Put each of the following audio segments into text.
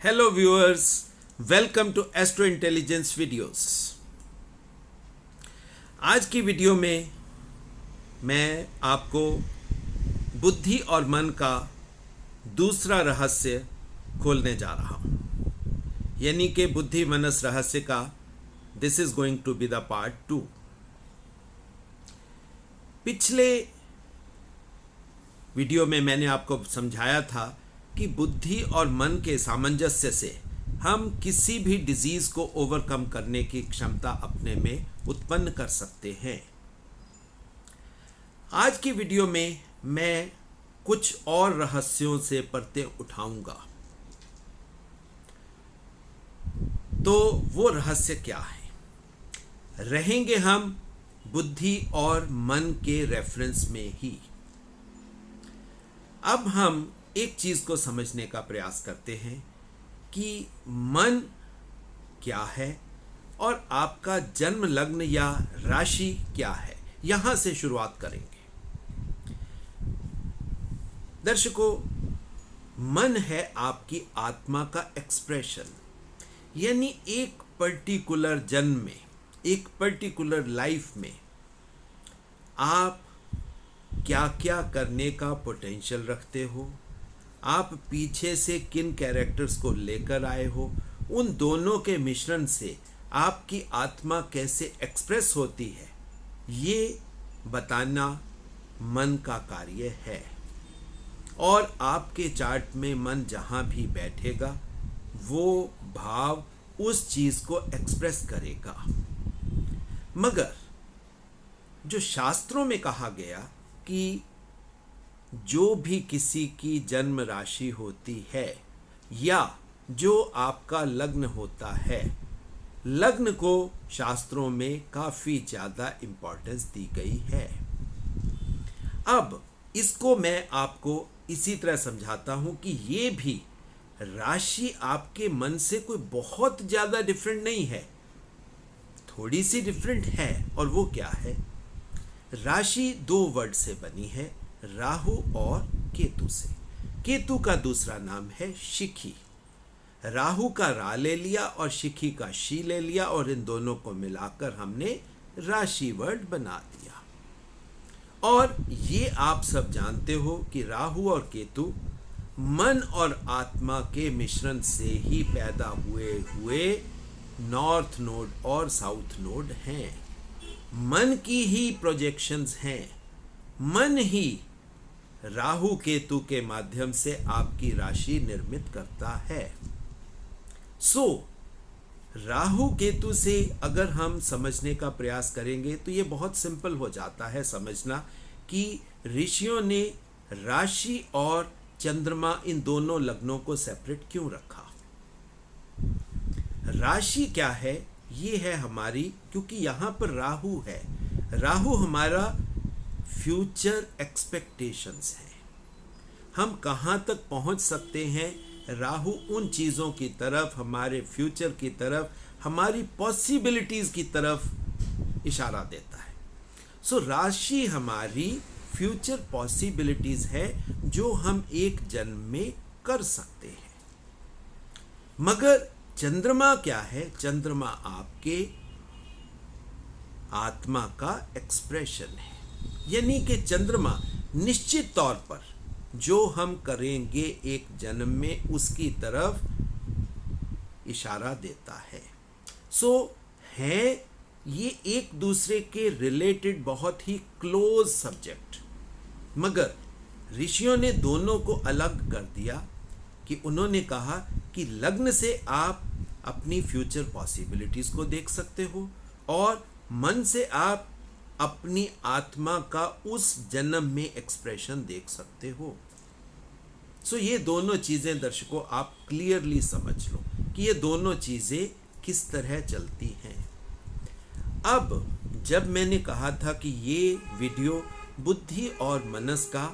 Hello viewers, welcome to Astro Intelligence videos. आज की video में मैं आपको बुद्धि और मन का दूसरा रहस्य खोलने जा रहा हूं, यानी कि बुद्धि मनस रहस्य का this is going to be the part 2। पिछले वीडियो में मैंने आपको समझाया था कि बुद्धि और मन के सामंजस्य से हम किसी भी डिजीज को ओवरकम करने की क्षमता अपने में उत्पन्न कर सकते हैं। आज की वीडियो में मैं कुछ और रहस्यों से पर्दे उठाऊंगा। तो वो रहस्य क्या है? रहेंगे हम बुद्धि और मन के रेफरेंस में ही। अब हम एक चीज को समझने का प्रयास करते हैं कि मन क्या है और आपका जन्म लग्न या राशि क्या है। यहां से शुरुआत करेंगे। दर्शकों, मन है आपकी आत्मा का एक्सप्रेशन, यानी एक पर्टिकुलर जन्म में, एक पर्टिकुलर लाइफ में आप क्या क्या करने का पोटेंशियल रखते हो, आप पीछे से किन कैरेक्टर्स को लेकर आए हो, उन दोनों के मिश्रण से आपकी आत्मा कैसे एक्सप्रेस होती है, ये बताना मन का कार्य है। और आपके चार्ट में मन जहां भी बैठेगा वो भाव उस चीज को एक्सप्रेस करेगा। मगर जो शास्त्रों में कहा गया कि जो भी किसी की जन्म राशि होती है या जो आपका लग्न होता है, लग्न को शास्त्रों में काफी ज्यादा इंपॉर्टेंस दी गई है। अब इसको मैं आपको इसी तरह समझाता हूं कि ये भी राशि आपके मन से कोई बहुत ज्यादा डिफरेंट नहीं है, थोड़ी सी डिफरेंट है। और वो क्या है? राशि दो वर्ड से बनी है, राहु और केतु से। केतु का दूसरा नाम है शिखी। राहु का रा ले लिया और शिखी का शी ले लिया और इन दोनों को मिलाकर हमने राशि वर्ड बना दिया। और ये आप सब जानते हो कि राहु और केतु मन और आत्मा के मिश्रण से ही पैदा हुए नॉर्थ नोड और साउथ नोड हैं। मन की ही प्रोजेक्शंस हैं। मन ही राहु केतु के माध्यम से आपकी राशि निर्मित करता है। राहु केतु से अगर हम समझने का प्रयास करेंगे तो ये बहुत सिंपल हो जाता है समझना कि ऋषियों ने राशि और चंद्रमा इन दोनों लग्नों को सेपरेट क्यों रखा। राशि क्या है? ये है हमारी, क्योंकि यहां पर राहु है, राहु हमारा फ्यूचर एक्सपेक्टेशंस है। हम कहां तक पहुंच सकते हैं, राहु उन चीजों की तरफ, हमारे फ्यूचर की तरफ, हमारी पॉसिबिलिटीज की तरफ इशारा देता है। राशि हमारी फ्यूचर पॉसिबिलिटीज है जो हम एक जन्म में कर सकते हैं। मगर चंद्रमा क्या है? चंद्रमा आपके आत्मा का एक्सप्रेशन है, यानी कि चंद्रमा निश्चित तौर पर जो हम करेंगे एक जन्म में उसकी तरफ इशारा देता है। है ये एक दूसरे के रिलेटेड बहुत ही क्लोज सब्जेक्ट। मगर ऋषियों ने दोनों को अलग कर दिया कि उन्होंने कहा कि लग्न से आप अपनी फ्यूचर पॉसिबिलिटीज को देख सकते हो और मन से आप अपनी आत्मा का उस जन्म में एक्सप्रेशन देख सकते हो। ये दोनों चीजें दर्शकों आप क्लियरली समझ लो कि ये दोनों चीजें किस तरह चलती हैं। अब जब मैंने कहा था कि ये वीडियो बुद्धि और मनस का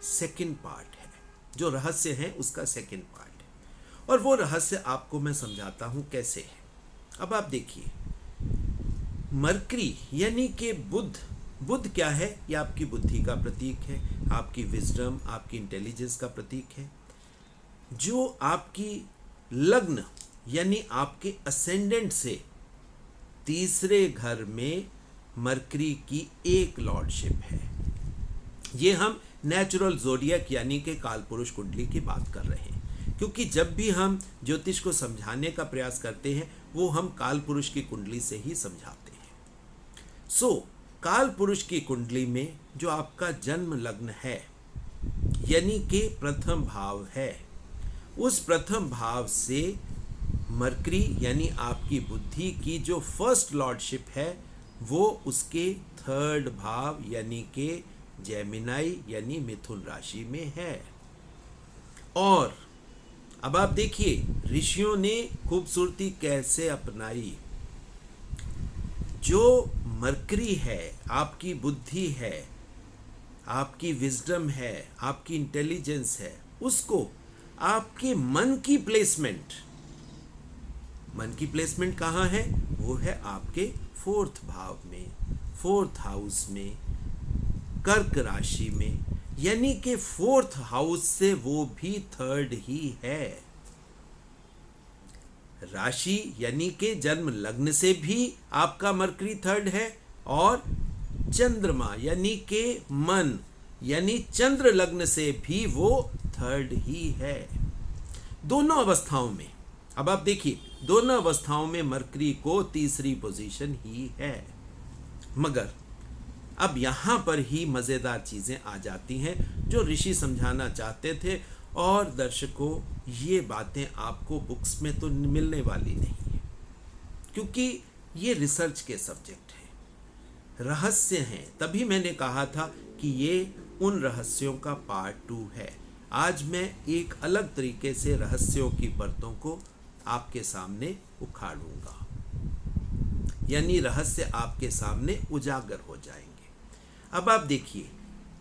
सेकंड पार्ट है, जो रहस्य है उसका सेकंड पार्ट है, और वो रहस्य आपको मैं समझाता हूं कैसे है। अब आप देखिए, मरकरी यानी कि बुध क्या है? ये आपकी बुद्धि का प्रतीक है, आपकी विजडम, आपकी इंटेलिजेंस का प्रतीक है। जो आपकी लग्न यानी आपके असेंडेंट से तीसरे घर में मरकरी की एक लॉर्डशिप है। ये हम नेचुरल जोडियक यानी कि कालपुरुष कुंडली की बात कर रहे हैं, क्योंकि जब भी हम ज्योतिष को समझाने का प्रयास करते हैं वो हम कालपुरुष की कुंडली से ही समझाते हैं। सो कालपुरुष की कुंडली में जो आपका जन्म लग्न है यानी कि प्रथम भाव है, उस प्रथम भाव से मरकरी यानी आपकी बुद्धि की जो फर्स्ट लॉर्डशिप है वो उसके थर्ड भाव यानी कि जेमिनाई यानी मिथुन राशि में है। और अब आप देखिए ऋषियों ने खूबसूरती कैसे अपनाई। जो मरकरी है, आपकी बुद्धि है, आपकी विजडम है, आपकी इंटेलिजेंस है, उसको आपके मन की प्लेसमेंट कहाँ है? वो है आपके फोर्थ भाव में, फोर्थ हाउस में, कर्क राशि में, यानी कि फोर्थ हाउस से वो भी थर्ड ही है। राशि यानी कि जन्म लग्न से भी आपका मरकरी थर्ड है, और चंद्रमा यानी कि मन यानी चंद्र लग्न से भी वो थर्ड ही है। दोनों अवस्थाओं में, अब आप देखिए, दोनों अवस्थाओं में मरकरी को तीसरी पोजीशन ही है। मगर अब यहां पर ही मजेदार चीजें आ जाती हैं जो ऋषि समझाना चाहते थे, और दर्शकों ये बातें आपको बुक्स में तो मिलने वाली नहीं है, क्योंकि ये रिसर्च के सब्जेक्ट हैं, रहस्य हैं। तभी मैंने कहा था कि ये उन रहस्यों का पार्ट 2 है। आज मैं एक अलग तरीके से रहस्यों की परतों को आपके सामने उखाड़ूंगा, यानी रहस्य आपके सामने उजागर हो जाएंगे। अब आप देखिए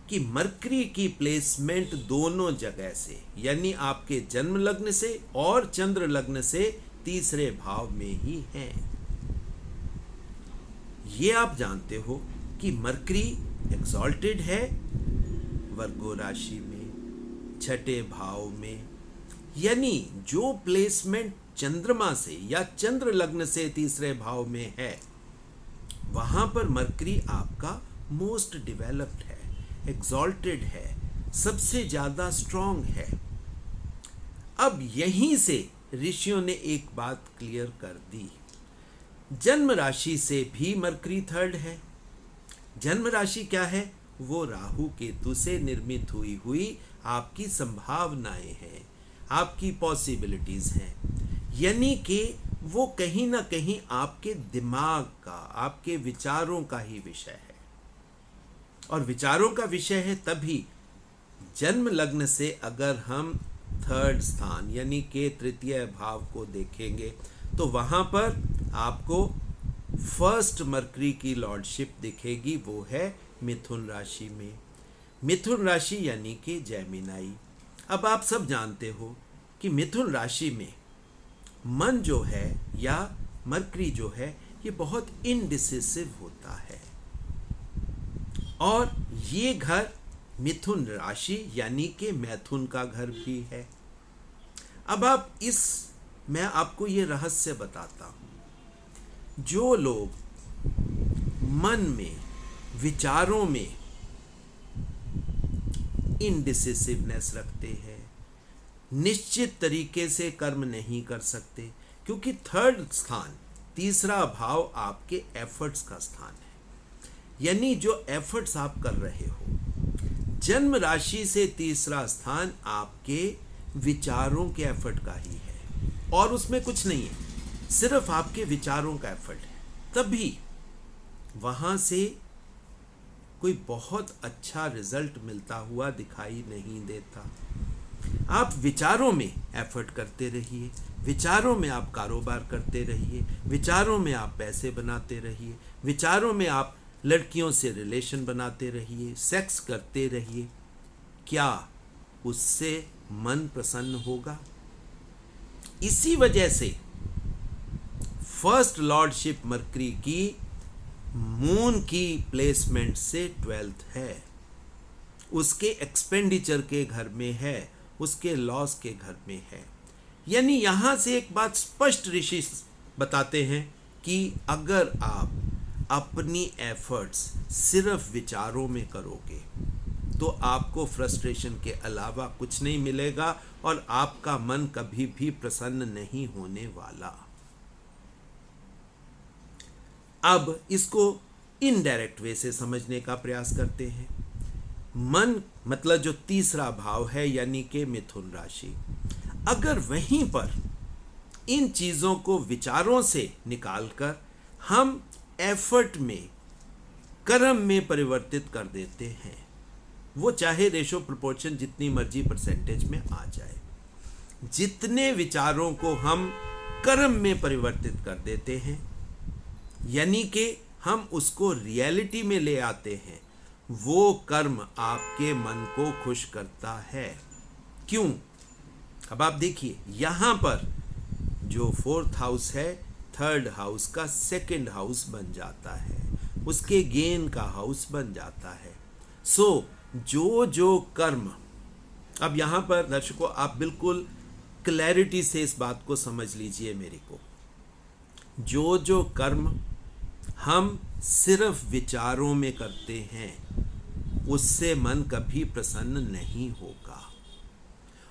कि मरकरी की प्लेसमेंट दोनों जगह से, यानी आपके जन्म लग्न से और चंद्र लग्न से तीसरे भाव में ही है। ये आप जानते हो कि मरकरी एक्सॉल्टेड है वर्गो राशि में, छठे भाव में, यानी जो प्लेसमेंट चंद्रमा से या चंद्र लग्न से तीसरे भाव में है, वहां पर मरकरी आपका मोस्ट डेवलप्ड है, एक्सॉल्टेड है, सबसे ज्यादा स्ट्रांग है। अब यहीं से ऋषियों ने एक बात क्लियर कर दी, जन्म राशि से भी मरकरी थर्ड है। जन्म राशि क्या है? वो राहु केतु से निर्मित हुई आपकी संभावनाएं हैं, आपकी पॉसिबिलिटीज हैं, यानी कि वो कहीं ना कहीं आपके दिमाग का, आपके विचारों का ही विषय है। और विचारों का विषय है तभी जन्म लग्न से अगर हम थर्ड स्थान यानी कि तृतीय भाव को देखेंगे तो वहां पर आपको फर्स्ट मरकरी की लॉर्डशिप दिखेगी, वो है मिथुन राशि में। मिथुन राशि यानी कि जेमिनाई। अब आप सब जानते हो कि मिथुन राशि में मन जो है या मरकरी जो है ये बहुत इनडिसिसिव होता है, और ये घर मिथुन राशि यानी कि मैथुन का घर भी है। अब मैं आपको ये रहस्य बताता हूं, जो लोग मन में, विचारों में इनडिसिसिवनेस रखते हैं, निश्चित तरीके से कर्म नहीं कर सकते, क्योंकि थर्ड स्थान, तीसरा भाव आपके एफर्ट्स का स्थान है, यानी जो एफर्ट्स आप कर रहे हो। जन्म राशि से तीसरा स्थान आपके विचारों के एफर्ट का ही है, और उसमें कुछ नहीं है, सिर्फ आपके विचारों का एफर्ट है, तभी वहां से कोई बहुत अच्छा रिजल्ट मिलता हुआ दिखाई नहीं देता। आप विचारों में एफर्ट करते रहिए, विचारों में आप कारोबार करते रहिए, विचारों में आप पैसे बनाते रहिए, विचारों में आप लड़कियों से रिलेशन बनाते रहिए, सेक्स करते रहिए। क्या उससे मन प्रसन्न होगा? इसी वजह से फर्स्ट लॉर्डशिप मरकरी की मून की प्लेसमेंट से 12th है, उसके एक्सपेंडिचर के घर में है, उसके लॉस के घर में है, यानी यहां से एक बात स्पष्ट ऋषि बताते हैं कि अगर आप अपनी एफर्ट्स सिर्फ विचारों में करोगे तो आपको फ्रस्ट्रेशन के अलावा कुछ नहीं मिलेगा और आपका मन कभी भी प्रसन्न नहीं होने वाला। अब इसको इनडायरेक्ट वे से समझने का प्रयास करते हैं। मन मतलब जो तीसरा भाव है यानी कि मिथुन राशि, अगर वहीं पर इन चीजों को विचारों से निकालकर हम एफर्ट में, कर्म में परिवर्तित कर देते हैं, वो चाहे रेशो प्रोपोर्शन जितनी मर्जी परसेंटेज में आ जाए, जितने विचारों को हम कर्म में परिवर्तित कर देते हैं यानी कि हम उसको रियलिटी में ले आते हैं, वो कर्म आपके मन को खुश करता है। क्यों? अब आप देखिए, यहां पर जो 4th हाउस है 3rd हाउस का 2nd हाउस बन जाता है, उसके गेन का हाउस बन जाता है। सो जो कर्म, अब यहां पर दर्शकों आप बिल्कुल क्लैरिटी से इस बात को समझ लीजिए मेरे को, जो कर्म हम सिर्फ विचारों में करते हैं उससे मन कभी प्रसन्न नहीं होगा,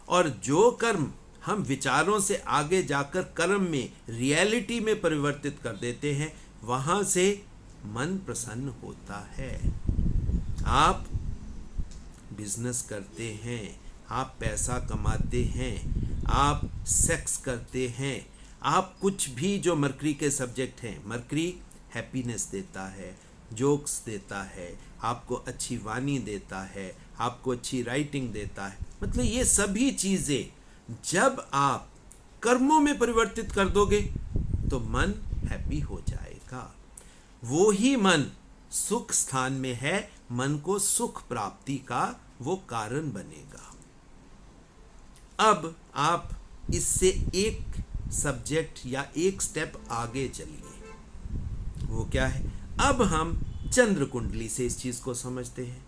और जो कर्म हम विचारों से आगे जाकर कर्म में, रियलिटी में परिवर्तित कर देते हैं, वहां से मन प्रसन्न होता है। आप बिजनेस करते हैं, आप पैसा कमाते हैं, आप सेक्स करते हैं, आप कुछ भी जो मरकरी के सब्जेक्ट हैं, मरकरी हैप्पीनेस देता है, जोक्स देता है, आपको अच्छी वाणी देता है, आपको अच्छी राइटिंग देता है, मतलब ये सभी चीज़ें जब आप कर्मों में परिवर्तित कर दोगे तो मन हैप्पी हो जाएगा। वो ही मन सुख स्थान में है, मन को सुख प्राप्ति का वो कारण बनेगा। अब आप इससे एक सब्जेक्ट या एक स्टेप आगे चलिए, वो क्या है? अब हम चंद्र कुंडली से इस चीज को समझते हैं।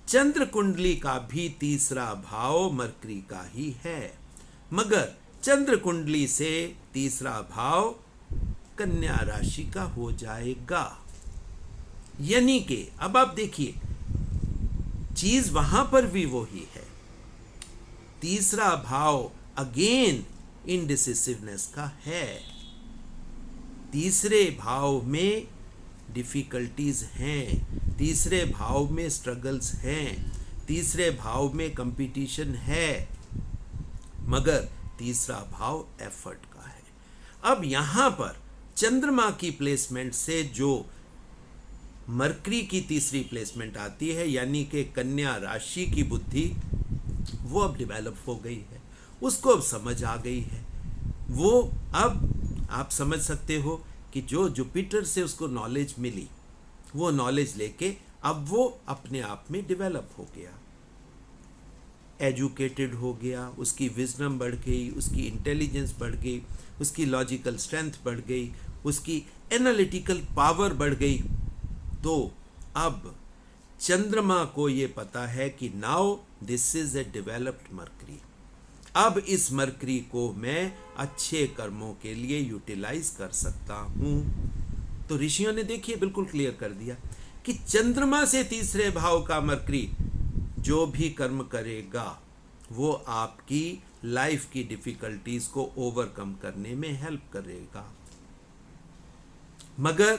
चंद्र कुंडली का भी तीसरा भाव मरकरी का ही है, मगर चंद्र कुंडली से तीसरा भाव कन्या राशि का हो जाएगा। यानी कि अब आप देखिए, चीज वहां पर भी वही है। तीसरा भाव अगेन इनडिसिसिवनेस का है। तीसरे भाव में डिफिकल्टीज हैं, तीसरे भाव में स्ट्रगल्स हैं, तीसरे भाव में कंपटीशन है, मगर तीसरा भाव एफर्ट का है। अब यहां पर चंद्रमा की प्लेसमेंट से जो मरकरी की तीसरी प्लेसमेंट आती है यानी कि कन्या राशि की बुद्धि, वो अब डेवलप हो गई है, उसको अब समझ आ गई है। वो अब आप समझ सकते हो कि जो जुपिटर से उसको नॉलेज मिली, वो नॉलेज लेके अब वो अपने आप में डेवलप हो गया, एजुकेटेड हो गया, उसकी विजडम बढ़ गई, उसकी इंटेलिजेंस बढ़ गई, उसकी लॉजिकल स्ट्रेंथ बढ़ गई, उसकी एनालिटिकल पावर बढ़ गई। तो अब चंद्रमा को ये पता है कि now this is a developed mercury, अब इस मरकरी को मैं अच्छे कर्मों के लिए यूटिलाइज कर सकता हूं। तो ऋषियों ने देखिए बिल्कुल क्लियर कर दिया कि चंद्रमा से तीसरे भाव का मरकरी जो भी कर्म करेगा वो आपकी लाइफ की डिफिकल्टीज को ओवरकम करने में हेल्प करेगा। मगर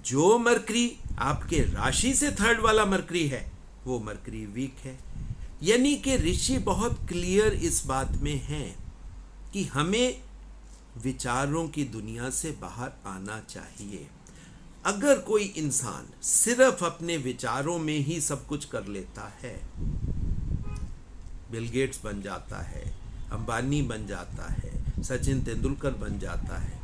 जो मरकरी आपके राशि से 3rd वाला मरकरी है, वो मरकरी वीक है। यानी कि ऋषि बहुत क्लियर इस बात में हैं कि हमें विचारों की दुनिया से बाहर आना चाहिए। अगर कोई इंसान सिर्फ अपने विचारों में ही सब कुछ कर लेता है, बिल गेट्स बन जाता है, अंबानी बन जाता है, सचिन तेंदुलकर बन जाता है,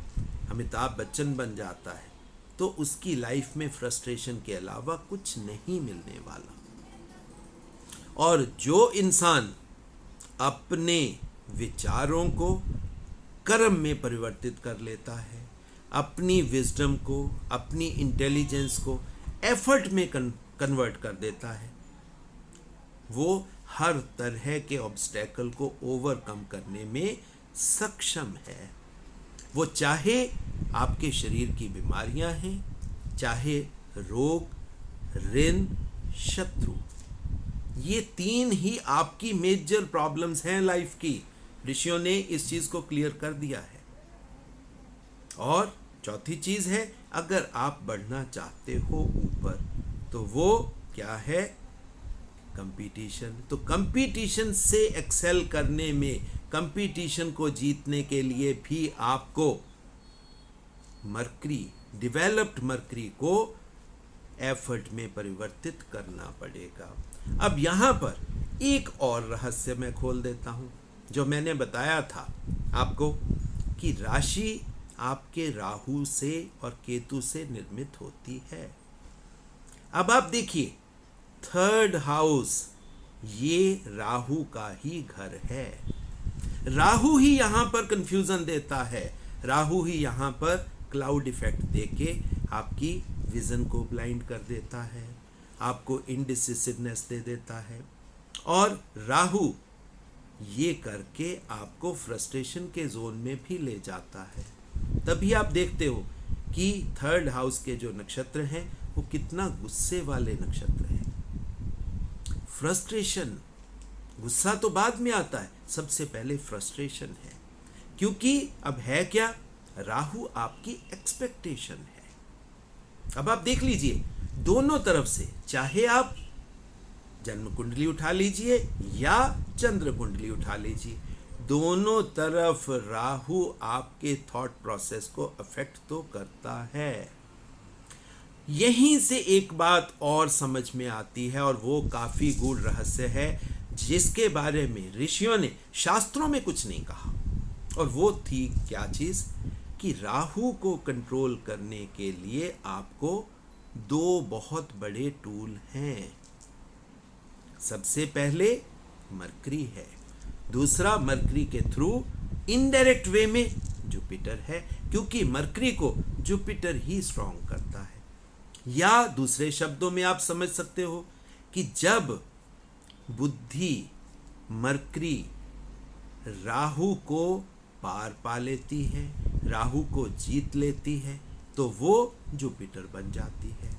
अमिताभ बच्चन बन जाता है, तो उसकी लाइफ में फ्रस्ट्रेशन के अलावा कुछ नहीं मिलने वाला। और जो इंसान अपने विचारों को कर्म में परिवर्तित कर लेता है, अपनी विजडम को, अपनी इंटेलिजेंस को एफर्ट में कन्वर्ट कर देता है, वो हर तरह के ऑब्स्टेकल को ओवरकम करने में सक्षम है। वो चाहे आपके शरीर की बीमारियां हैं, चाहे रोग, ऋण, शत्रु, ये 3 ही आपकी मेजर प्रॉब्लम्स हैं लाइफ की। ऋषियों ने इस चीज को क्लियर कर दिया है। और चौथी चीज है, अगर आप बढ़ना चाहते हो ऊपर, तो वो क्या है? कंपटीशन। तो कंपटीशन से एक्सेल करने में, कंपटीशन को जीतने के लिए भी आपको मरकरी, डेवलप्ड मरकरी को एफर्ट में परिवर्तित करना पड़ेगा। अब यहां पर एक और रहस्य मैं खोल देता हूं, जो मैंने बताया था आपको कि राशि आपके राहु से और केतु से निर्मित होती है। अब आप देखिए, 3rd हाउस ये राहु का ही घर है। राहु ही यहां पर कंफ्यूजन देता है। राहु ही यहां पर क्लाउड इफेक्ट देके आपकी विजन को ब्लाइंड कर देता है, आपको इंडिसिसिवनेस दे देता है, और राहु ये करके आपको फ्रस्ट्रेशन के जोन में भी ले जाता है। तभी आप देखते हो कि 3rd हाउस के जो नक्षत्र हैं वो कितना गुस्से वाले नक्षत्र हैं। फ्रस्ट्रेशन, गुस्सा तो बाद में आता है, सबसे पहले फ्रस्ट्रेशन है। क्योंकि अब है क्या? राहु आपकी एक्सपेक्टेशन है। अब आप देख लीजिए, दोनों तरफ से, चाहे आप जन्म कुंडली उठा लीजिए या चंद्र कुंडली उठा लीजिए, दोनों तरफ राहु आपके थॉट प्रोसेस को अफेक्ट तो करता है। यहीं से एक बात और समझ में आती है, और वो काफी गूढ़ रहस्य है, जिसके बारे में ऋषियों ने शास्त्रों में कुछ नहीं कहा। और वो थी क्या चीज? कि राहु को कंट्रोल करने के लिए आपको 2 बहुत बड़े टूल हैं। सबसे पहले मरकरी है, दूसरा मरकरी के थ्रू इनडायरेक्ट वे में जुपिटर है, क्योंकि मरकरी को जुपिटर ही स्ट्रांग करता है। या दूसरे शब्दों में आप समझ सकते हो कि जब बुद्धि, मरकरी राहु को पार पा लेती है, राहु को जीत लेती है, तो वो जुपिटर बन जाती है।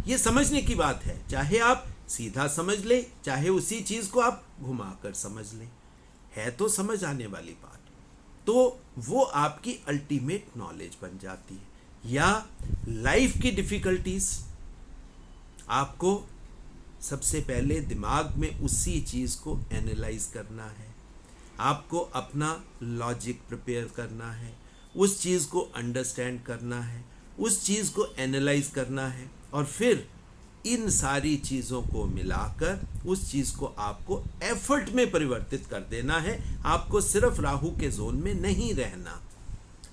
ये समझने की बात है, चाहे आप सीधा समझ ले, चाहे उसी चीज को आप घुमाकर समझ लें, है तो समझ आने वाली बात। तो वो आपकी अल्टीमेट नॉलेज बन जाती है। या लाइफ की डिफिकल्टीज, आपको सबसे पहले दिमाग में उसी चीज को एनालाइज करना है, आपको अपना लॉजिक प्रिपेयर करना है, उस चीज को अंडरस्टैंड करना है, उस चीज को एनालाइज करना है, और फिर इन सारी चीजों को मिलाकर उस चीज को आपको एफर्ट में परिवर्तित कर देना है। आपको सिर्फ राहु के जोन में नहीं रहना।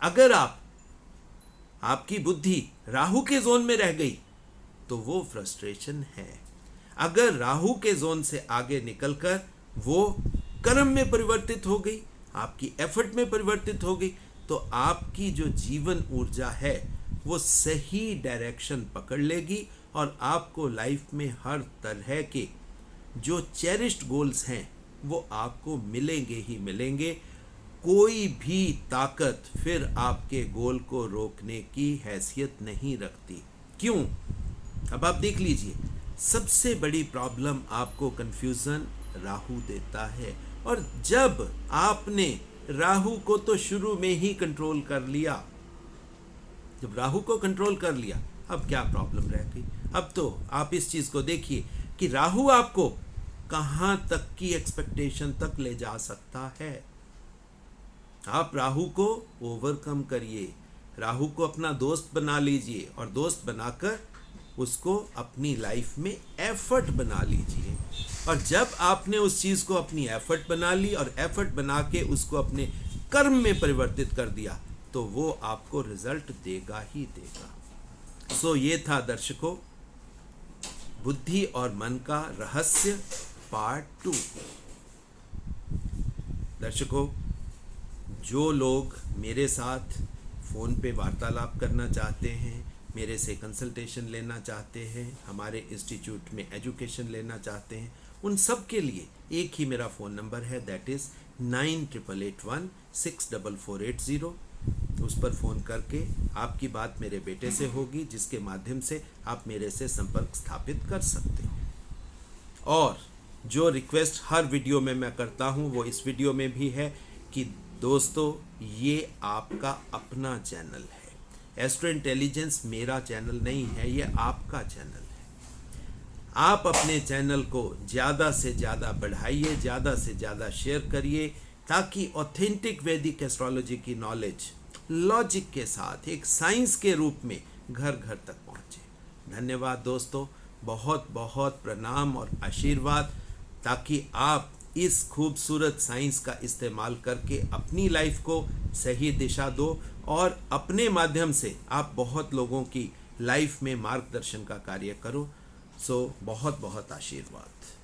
अगर आपकी बुद्धि राहु के जोन में रह गई तो वो फ्रस्ट्रेशन है। अगर राहु के जोन से आगे निकलकर वो कर्म में परिवर्तित हो गई, आपकी एफर्ट में परिवर्तित हो गई, तो आपकी जो जीवन ऊर्जा है वो सही डायरेक्शन पकड़ लेगी, और आपको लाइफ में हर तरह के जो चेरिश्ड गोल्स हैं वो आपको मिलेंगे ही मिलेंगे। कोई भी ताकत फिर आपके गोल को रोकने की हैसियत नहीं रखती। क्यों? अब आप देख लीजिए, सबसे बड़ी प्रॉब्लम आपको कंफ्यूजन राहु देता है। और जब आपने राहु को तो शुरू में ही कंट्रोल कर लिया, जब राहु को कंट्रोल कर लिया, अब क्या प्रॉब्लम रह गई? अब तो आप इस चीज को देखिए कि राहु आपको कहां तक की एक्सपेक्टेशन तक ले जा सकता है। आप राहु को ओवरकम करिए, राहु को अपना दोस्त बना लीजिए, और दोस्त बनाकर उसको अपनी लाइफ में एफर्ट बना लीजिए। और जब आपने उस चीज को अपनी एफर्ट बना ली और एफर्ट बना के उसको अपने कर्म में परिवर्तित कर दिया, तो वो आपको रिजल्ट देगा ही देगा। सो ये था दर्शकों, बुद्धि और मन का रहस्य पार्ट 2। दर्शकों, जो लोग मेरे साथ फ़ोन पे वार्तालाप करना चाहते हैं, मेरे से कंसल्टेशन लेना चाहते हैं, हमारे इंस्टीट्यूट में एजुकेशन लेना चाहते हैं, उन सब के लिए एक ही मेरा फ़ोन नंबर है, दैट इज़ 9881 उस पर फ़ोन करके आपकी बात मेरे बेटे से होगी, जिसके माध्यम से आप मेरे से संपर्क स्थापित कर सकते हो। और जो रिक्वेस्ट हर वीडियो में मैं करता हूँ वो इस वीडियो में भी है कि दोस्तों, ये आपका अपना चैनल है। एस्ट्रो इंटेलिजेंस मेरा चैनल नहीं है, ये आपका चैनल है। आप अपने चैनल को ज़्यादा से ज़्यादा बढ़ाइए, ज़्यादा से ज़्यादा शेयर करिए, ताकि ऑथेंटिक वैदिक एस्ट्रोलॉजी की नॉलेज लॉजिक के साथ एक साइंस के रूप में घर घर तक पहुँचे। धन्यवाद दोस्तों, बहुत बहुत प्रणाम और आशीर्वाद, ताकि आप इस खूबसूरत साइंस का इस्तेमाल करके अपनी लाइफ को सही दिशा दो और अपने माध्यम से आप बहुत लोगों की लाइफ में मार्गदर्शन का कार्य करो। सो बहुत बहुत आशीर्वाद।